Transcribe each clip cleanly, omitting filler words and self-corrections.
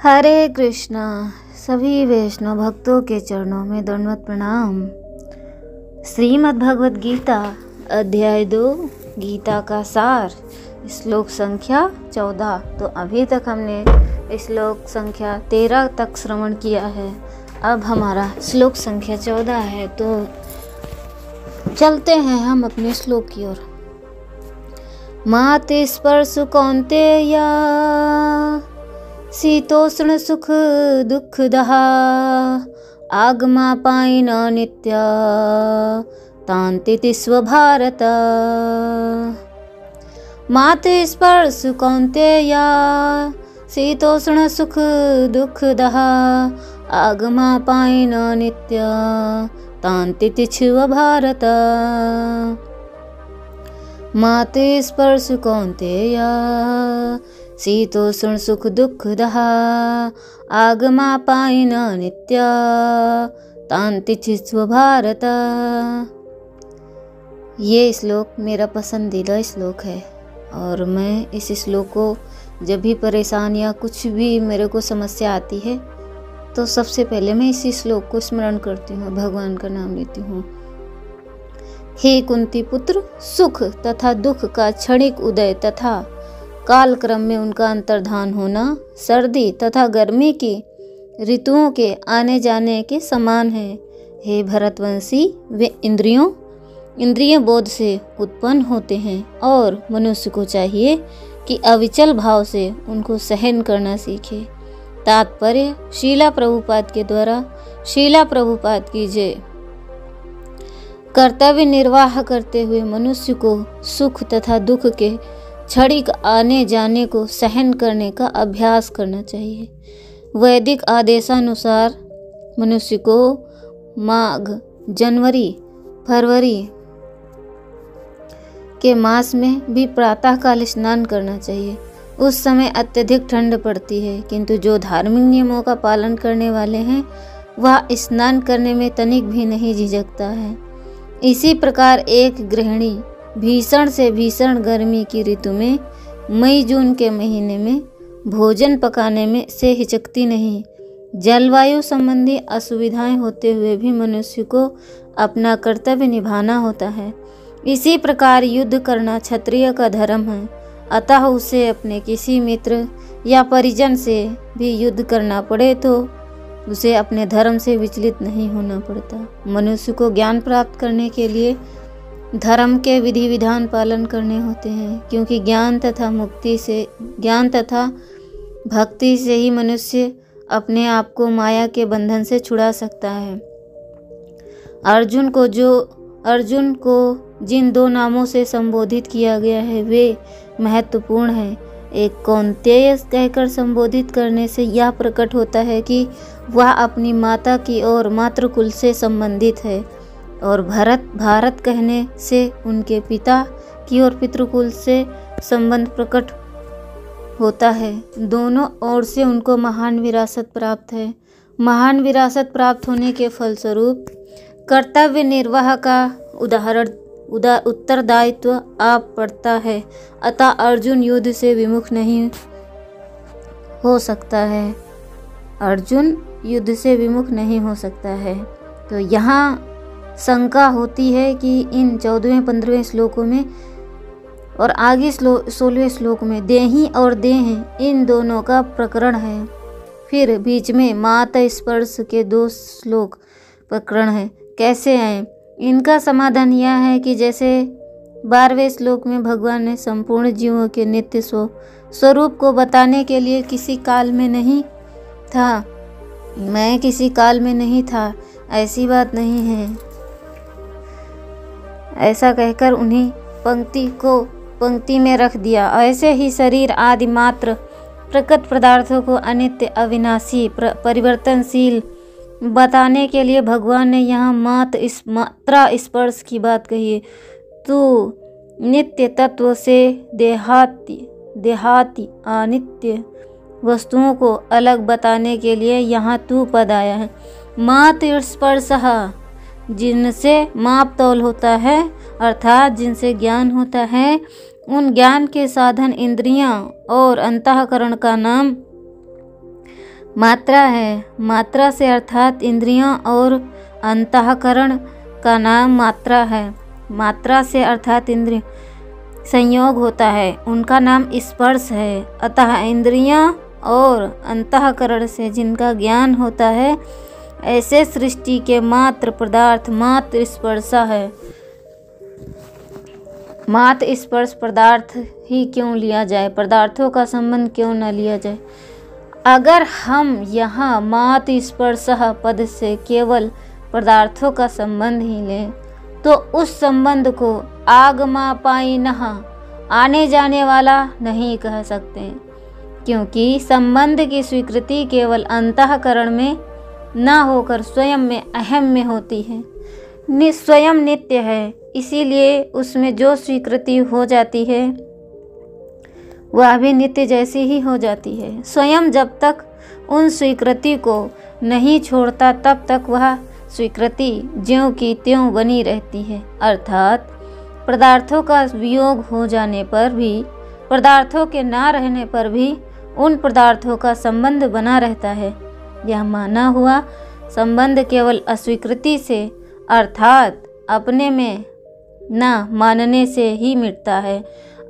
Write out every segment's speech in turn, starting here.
हरे कृष्णा। सभी वैष्णव भक्तों के चरणों में दंडवत प्रणाम। श्रीमद् भगवद गीता अध्याय 2 गीता का सार, श्लोक संख्या 14। तो अभी तक हमने श्लोक संख्या 13 तक श्रवण किया है। अब हमारा श्लोक संख्या 14 है, तो चलते हैं हम अपने श्लोक की ओर। माते स्पर्श कौन्तेय शीतोष्ण सुख दुख दहा आगमापायन नित्या तांतिति स्वभारत। माते स्पर्श कौन्तेय शीतोष्ण सुख दुख दहा आगमापायन नित्या तांतिति स्वभारत। माते स्पर्श कौन्तेय शीतोष्ण सुख दुख दहा आगमापायन नित्या तांतिति स्वभारत। ये श्लोक मेरा पसंदीदा श्लोक है और मैं इस श्लोक को जब भी परेशान या कुछ भी मेरे को समस्या आती है तो सबसे पहले मैं इसी श्लोक को स्मरण करती हूँ, भगवान का नाम लेती हूँ। हे कुंती पुत्र, सुख तथा दुख का क्षणिक उदय तथा काल क्रम में उनका अंतर्धान होना सर्दी तथा गर्मी की ऋतुओं के आने जाने के समान है। हे भरतवंशी, वे इंद्रिय बोध से उत्पन्न होते हैं और मनुष्य को चाहिए कि अविचल भाव से उनको सहन करना सीखे। तात्पर्य शीला प्रभुपाद के द्वारा, शीला प्रभुपाद की जय। कर्तव्य निर्वाह करते हुए मनुष्य को सुख तथा दुख के क्षणिक आने जाने को सहन करने का अभ्यास करना चाहिए। वैदिक आदेशानुसार मनुष्य को माघ, जनवरी, फरवरी के मास में भी प्रातःकाल स्नान करना चाहिए। उस समय अत्यधिक ठंड पड़ती है, किंतु जो धार्मिक नियमों का पालन करने वाले हैं वह स्नान करने में तनिक भी नहीं झिझकता है। इसी प्रकार एक गृहिणी भीषण से भीषण गर्मी की ऋतु में मई जून के महीने में भोजन पकाने में से हिचकती नहीं। जलवायु संबंधी असुविधाएं होते हुए भी मनुष्य को अपना कर्तव्य निभाना होता है। इसी प्रकार युद्ध करना क्षत्रिय का धर्म है, अतः उसे अपने किसी मित्र या परिजन से भी युद्ध करना पड़े तो उसे अपने धर्म से विचलित नहीं होना पड़ता। मनुष्य को ज्ञान प्राप्त करने के लिए धर्म के विधि विधान पालन करने होते हैं, क्योंकि ज्ञान तथा भक्ति से ही मनुष्य अपने आप को माया के बंधन से छुड़ा सकता है। अर्जुन को जिन 2 नामों से संबोधित किया गया है वे महत्वपूर्ण हैं। एक कौन्तेय कहकर संबोधित करने से यह प्रकट होता है कि वह अपनी माता की ओर मातृकुल से संबंधित है, और भारत कहने से उनके पिता की ओर पितृकुल से संबंध प्रकट होता है। दोनों ओर से उनको महान विरासत प्राप्त है। महान विरासत प्राप्त होने के फलस्वरूप कर्तव्य निर्वाह का उत्तरदायित्व आप पड़ता है, अतः अर्जुन युद्ध से विमुख नहीं हो सकता है। तो यहाँ शंका होती है कि इन 14वें 15वें श्लोकों में और आगे 16वें श्लोक में देही और देह इन दोनों का प्रकरण है। फिर बीच में मात स्पर्श के 2 श्लोक प्रकरण है। कैसे हैं? इनका समाधान यह है कि जैसे 12वें श्लोक में भगवान ने संपूर्ण जीवों के नित्य स्वरूप को बताने के लिए किसी काल में नहीं था, मैं किसी काल में नहीं था, ऐसी बात नहीं है, ऐसा कहकर उन्हीं पंक्ति में रख दिया। ऐसे ही शरीर आदि मात्र प्रकट पदार्थों को अनित्य, अविनाशी, परिवर्तनशील बताने के लिए भगवान ने यहाँ मात्रा स्पर्श की बात कही है। तो नित्य तत्व से देहाती अनित्य वस्तुओं को अलग बताने के लिए यहाँ तू पद आया है। मात स्पर्श जिनसे माप तौल होता है, अर्थात जिनसे ज्ञान होता है, उन ज्ञान के साधन इंद्रियां और अंतःकरण का नाम मात्रा है। मात्रा से अर्थात इंद्रियों और अंतःकरण का नाम मात्रा है। मात्रा से अर्थात इंद्रिय संयोग होता है, उनका नाम स्पर्श है। अतः इंद्रियों और अंतःकरण से जिनका ज्ञान होता है, ऐसे सृष्टि के मात्र पदार्थ मात्र स्पर्शा है। मात्र स्पर्श पदार्थ ही क्यों लिया जाए, पदार्थों का संबंध क्यों न लिया जाए। अगर हम यहाँ मात्र स्पर्शः पद से केवल पदार्थों का संबंध ही लें तो उस संबंध को आगमापायिनः आने जाने वाला नहीं कह सकते, क्योंकि संबंध की स्वीकृति केवल अंतःकरण में न होकर स्वयं में अहम में होती है। स्वयं नित्य है, इसीलिए उसमें जो स्वीकृति हो जाती है वह भी नित्य जैसी ही हो जाती है। स्वयं जब तक उन स्वीकृति को नहीं छोड़ता तब तक वह स्वीकृति ज्यों की त्यों बनी रहती है। अर्थात पदार्थों का वियोग हो जाने पर भी, पदार्थों के ना रहने पर भी उन पदार्थों का संबंध बना रहता है। यह माना हुआ संबंध केवल अस्वीकृति से अर्थात अपने में न मानने से ही मिटता है।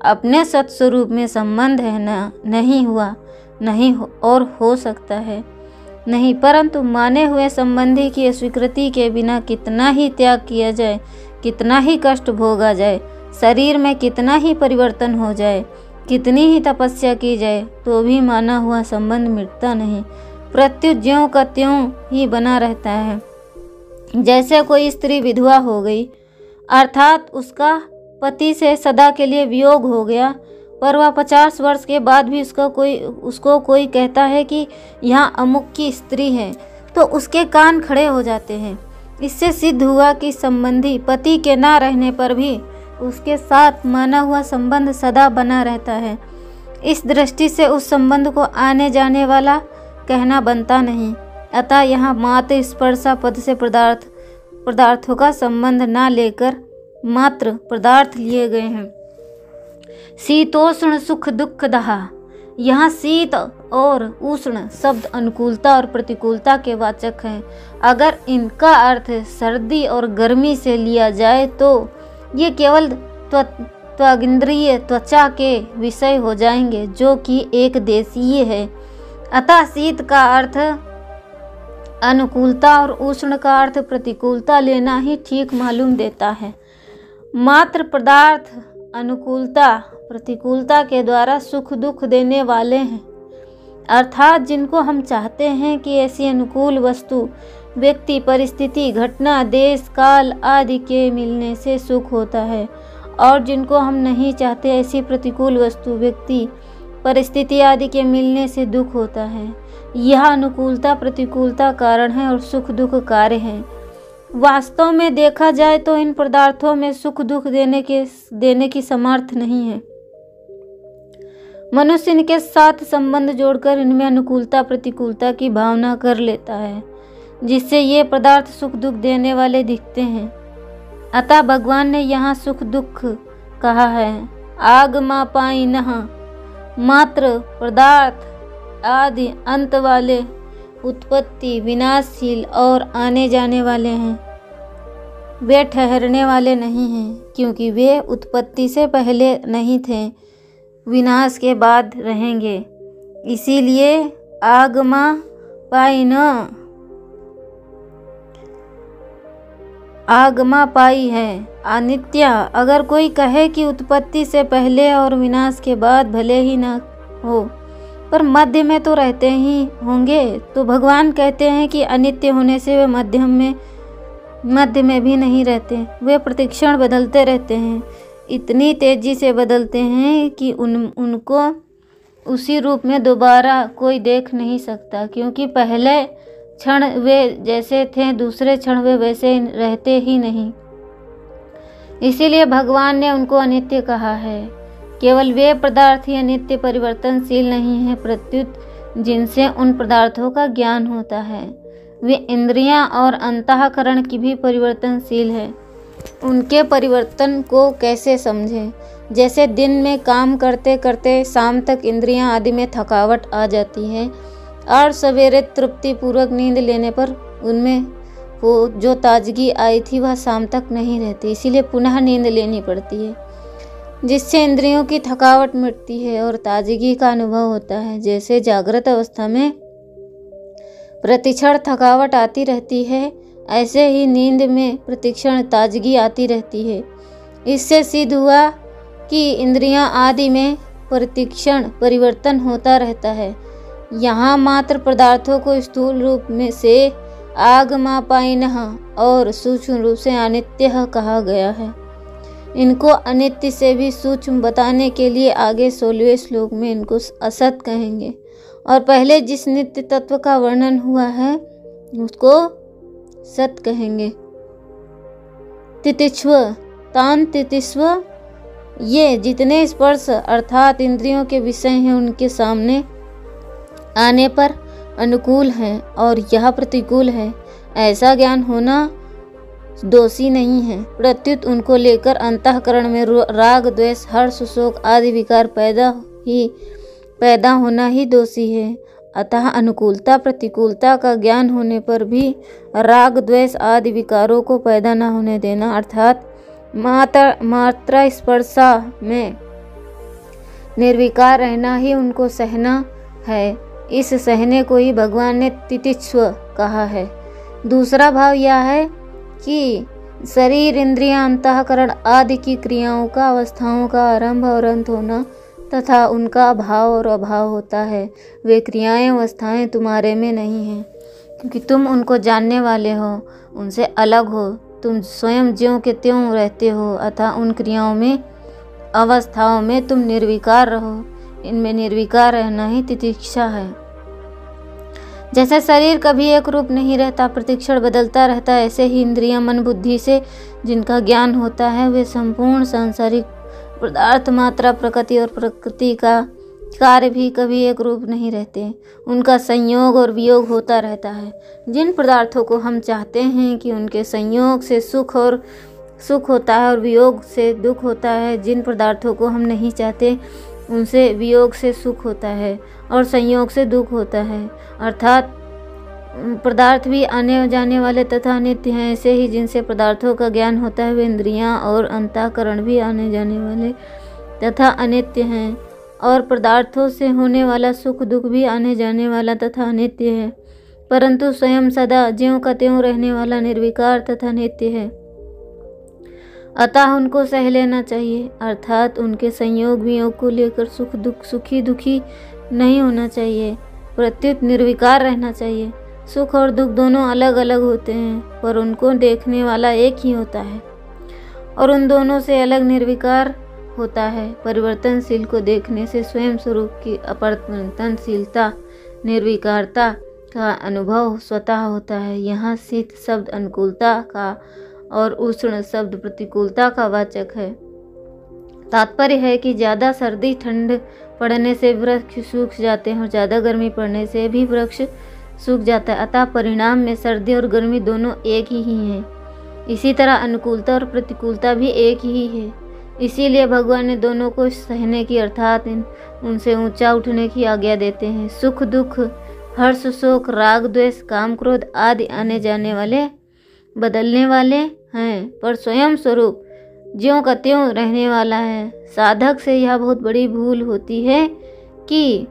अपने सत्स्वरूप में संबंध है ना, नहीं हुआ, नहीं और हो सकता है नहीं, परंतु माने हुए संबंधी की अस्वीकृति के बिना कितना ही त्याग किया जाए, कितना ही कष्ट भोगा जाए, शरीर में कितना ही परिवर्तन हो जाए, कितनी ही तपस्या की जाए, तो भी माना हुआ संबंध मिटता नहीं, प्रत्युत ज्यों का त्यों ही बना रहता है। जैसे कोई स्त्री विधवा हो गई, अर्थात उसका पति से सदा के लिए वियोग हो गया, पर वह 50 वर्ष के बाद भी उसको कोई कहता है कि यहाँ अमुक की स्त्री है, तो उसके कान खड़े हो जाते हैं। इससे सिद्ध हुआ कि संबंधी पति के ना रहने पर भी उसके साथ माना हुआ संबंध सदा बना रहता है। इस दृष्टि से उस संबंध को आने जाने वाला कहना बनता नहीं। अतः यहाँ मात्र स्पर्शा पद से पदार्थों का संबंध ना लेकर मात्र पदार्थ लिए गए हैं। शीतोष्ण सुख दुख दहा, यहाँ शीत और उष्ण शब्द अनुकूलता और प्रतिकूलता के वाचक हैं। अगर इनका अर्थ सर्दी और गर्मी से लिया जाए तो ये केवल त्वगिंद्रिय त्वचा के विषय हो जाएंगे, जो कि एक देशीय है। अतः शीत का अर्थ अनुकूलता और उष्ण का अर्थ प्रतिकूलता लेना ही ठीक मालूम देता है। मात्र पदार्थ अनुकूलता प्रतिकूलता के द्वारा सुख दुख देने वाले हैं, अर्थात जिनको हम चाहते हैं कि ऐसी अनुकूल वस्तु व्यक्ति परिस्थिति घटना देश काल आदि के मिलने से सुख होता है, और जिनको हम नहीं चाहते ऐसी प्रतिकूल वस्तु व्यक्ति परिस्थिति आदि के मिलने से दुख होता है। यह अनुकूलता प्रतिकूलता कारण है और सुख दुख कार्य है। वास्तव में देखा जाए तो इन पदार्थों में सुख दुख देने की समर्थ नहीं है। मनुष्य इनके साथ संबंध जोड़कर इनमें अनुकूलता प्रतिकूलता की भावना कर लेता है, जिससे ये पदार्थ सुख दुख देने वाले दिखते हैं। अतः भगवान ने यहाँ सुख दुख कहा है। आगमापायिनः मात्र पदार्थ आदि अंत वाले, उत्पत्ति विनाशशील और आने जाने वाले हैं। वे ठहरने वाले नहीं हैं, क्योंकि वे उत्पत्ति से पहले नहीं थे, विनाश के बाद रहेंगे। इसीलिए आगमापायी है, अनित्य। अगर कोई कहे कि उत्पत्ति से पहले और विनाश के बाद भले ही न हो, पर मध्य में तो रहते ही होंगे, तो भगवान कहते हैं कि अनित्य होने से वे मध्य में भी नहीं रहते। वे प्रतिक्षण बदलते रहते हैं, इतनी तेजी से बदलते हैं कि उनको उसी रूप में दोबारा कोई देख नहीं सकता, क्योंकि पहले क्षण वे जैसे थे दूसरे क्षण वे वैसे रहते ही नहीं। इसीलिए भगवान ने उनको अनित्य कहा है। केवल वे पदार्थ ही अनित्य परिवर्तनशील नहीं है, प्रत्युत जिनसे उन पदार्थों का ज्ञान होता है वे इंद्रियां और अंतःकरण की भी परिवर्तनशील है। उनके परिवर्तन को कैसे समझें? जैसे दिन में काम करते करते शाम तक इंद्रियां आदि में थकावट आ जाती है, और सवेरे तृप्तिपूर्वक नींद लेने पर उनमें वो जो ताजगी आई थी वह शाम तक नहीं रहती, इसीलिए पुनः नींद लेनी पड़ती है, जिससे इंद्रियों की थकावट मिटती है और ताजगी का अनुभव होता है। जैसे जागृत अवस्था में प्रतिक्षण थकावट आती रहती है, ऐसे ही नींद में प्रतिक्षण ताजगी आती रहती है। इससे सिद्ध हुआ कि इंद्रियां आदि में प्रतिक्षण परिवर्तन होता रहता है। यहाँ मात्र पदार्थों को स्थूल रूप में से आगमापायिनः और सूक्ष्म रूप से अनित्य कहा गया है। इनको अनित्य से भी सूक्ष्म बताने के लिए आगे 16वें श्लोक में इनको असत कहेंगे, और पहले जिस नित्य तत्व का वर्णन हुआ है उसको सत कहेंगे। तितिस्व तान तितिस्व, ये जितने स्पर्श अर्थात इंद्रियों के विषय हैं उनके सामने आने पर अनुकूल है और यह प्रतिकूल है, ऐसा ज्ञान होना दोषी नहीं है। प्रत्युत उनको लेकर अंतःकरण में राग द्वेष हर्ष शोक आदि विकार पैदा होना ही दोषी है। अतः अनुकूलता प्रतिकूलता का ज्ञान होने पर भी राग द्वेष आदि विकारों को पैदा न होने देना, अर्थात मात्रा स्पर्शा में निर्विकार रहना ही उनको सहना है। इस सहने को ही भगवान ने तितिस्व कहा है। दूसरा भाव यह है कि शरीर इंद्रियां अंतःकरण आदि की क्रियाओं का अवस्थाओं का आरंभ और अंत होना तथा उनका भाव और अभाव होता है। वे क्रियाएं अवस्थाएं तुम्हारे में नहीं हैं, क्योंकि तुम उनको जानने वाले हो, उनसे अलग हो। तुम स्वयं ज्यों के त्यों रहते हो, अतः उन क्रियाओं में अवस्थाओं में तुम निर्विकार रहो। इनमें निर्विकार रहना ही तितिक्षा है। जैसे शरीर कभी एक रूप नहीं रहता, प्रतिक्षण बदलता रहता है, ऐसे ही इंद्रियां मन बुद्धि से जिनका ज्ञान होता है वे संपूर्ण सांसारिक पदार्थ मात्रा प्रकृति और प्रकृति का कार्य भी कभी एक रूप नहीं रहते। उनका संयोग और वियोग होता रहता है। जिन पदार्थों को हम चाहते हैं कि उनके संयोग से सुख होता है और वियोग से दुख होता है, जिन पदार्थों को हम नहीं चाहते उनसे वियोग से सुख होता है और संयोग से दुख होता है। अर्थात पदार्थ भी आने जाने वाले तथा अनित्य हैं। ऐसे ही जिनसे पदार्थों का ज्ञान होता है वे इंद्रियां और अंतःकरण भी आने जाने वाले तथा अनित्य हैं, और पदार्थों से होने वाला सुख दुख भी आने जाने वाला तथा अनित्य है, परंतु स्वयं सदा ज्यों का त्यों रहने वाला निर्विकार तथा नित्य है। अतः उनको सह लेना चाहिए, अर्थात उनके संयोग वियोग को लेकर सुखी दुखी नहीं होना चाहिए, प्रत्युत निर्विकार रहना चाहिए। सुख और दुख दोनों अलग अलग होते हैं, पर उनको देखने वाला एक ही होता है और उन दोनों से अलग निर्विकार होता है। परिवर्तनशील को देखने से स्वयं स्वरूप की अपरिवर्तनशीलता निर्विकारता का अनुभव स्वतः होता है। यहाँ शीत शब्द अनुकूलता का और उष्ण शब्द प्रतिकूलता का वाचक है। तात्पर्य है कि ज़्यादा सर्दी ठंड पड़ने से वृक्ष सूख जाते हैं और ज़्यादा गर्मी पड़ने से भी वृक्ष सूख जाता है। अतः परिणाम में सर्दी और गर्मी दोनों एक ही हैं। इसी तरह अनुकूलता और प्रतिकूलता भी एक ही है। इसीलिए भगवान ने दोनों को सहने की अर्थात उनसे ऊंचा उठने की आज्ञा देते हैं। सुख दुख हर्ष शोक राग द्वेष काम क्रोध आदि आने जाने वाले बदलने वाले हैं, पर स्वयं स्वरूप ज्यों का त्यों रहने वाला है। साधक से यह बहुत बड़ी भूल होती है कि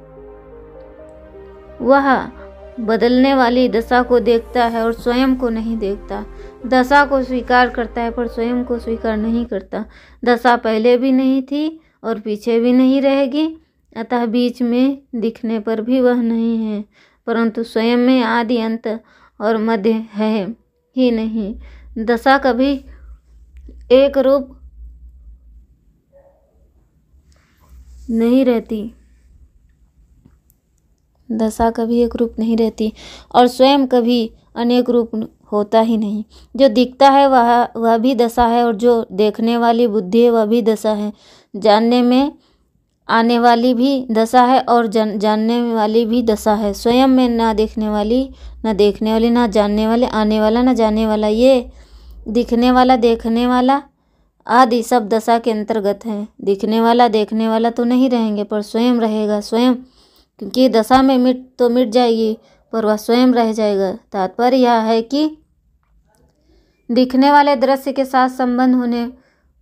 वह बदलने वाली दशा को देखता है और स्वयं को नहीं देखता। दशा को स्वीकार करता है पर स्वयं को स्वीकार नहीं करता। दशा पहले भी नहीं थी और पीछे भी नहीं रहेगी, अतः बीच में दिखने पर भी वह नहीं है, परंतु स्वयं में आदि अंत और मध्य है ही नहीं। दशा कभी एक रूप नहीं रहती, दशा कभी एक रूप नहीं रहती और स्वयं कभी अनेक रूप होता ही नहीं। जो दिखता है वह भी दशा है और जो देखने वाली बुद्धि है वह भी दशा है। जानने में आने वाली भी दशा है और जानने वाली भी दशा है। स्वयं में ना देखने वाली ना देखने वाली, ना जानने वाले आने वाला ना जानने वाला, ये दिखने वाला देखने वाला आदि सब दशा के अंतर्गत हैं। दिखने वाला देखने वाला तो नहीं रहेंगे पर स्वयं रहेगा। स्वयं क्योंकि दशा में मिट जाएगी पर वह स्वयं रह जाएगा। तात्पर्य यह है कि दिखने वाले दृश्य के साथ संबंध होने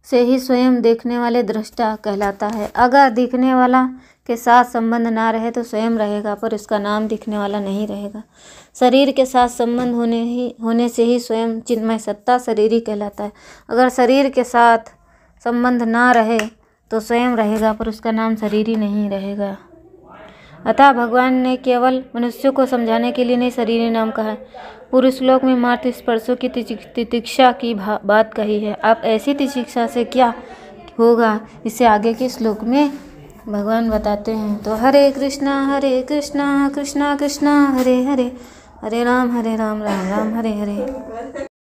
से ही स्वयं देखने वाले दृष्टा कहलाता है। अगर दिखने वाला के साथ संबंध ना रहे तो स्वयं रहेगा पर उसका नाम दिखने वाला नहीं रहेगा। शरीर के साथ संबंध होने से ही स्वयं चिन्मय सत्ता शरीरी कहलाता है। अगर शरीर के साथ संबंध ना रहे तो स्वयं रहेगा पर उसका नाम शरीरी नहीं रहेगा। अतः भगवान ने केवल मनुष्यों को समझाने के लिए नहीं शरीरी नाम कहा है। पूर्व श्लोक में मात्र स्पर्शों की तितिक्षा की बात कही है। अब ऐसी तितिक्षा से क्या होगा इसे आगे के श्लोक में भगवान बताते हैं। तो हरे कृष्णा कृष्णा कृष्णा हरे हरे, हरे राम राम राम हरे हरे।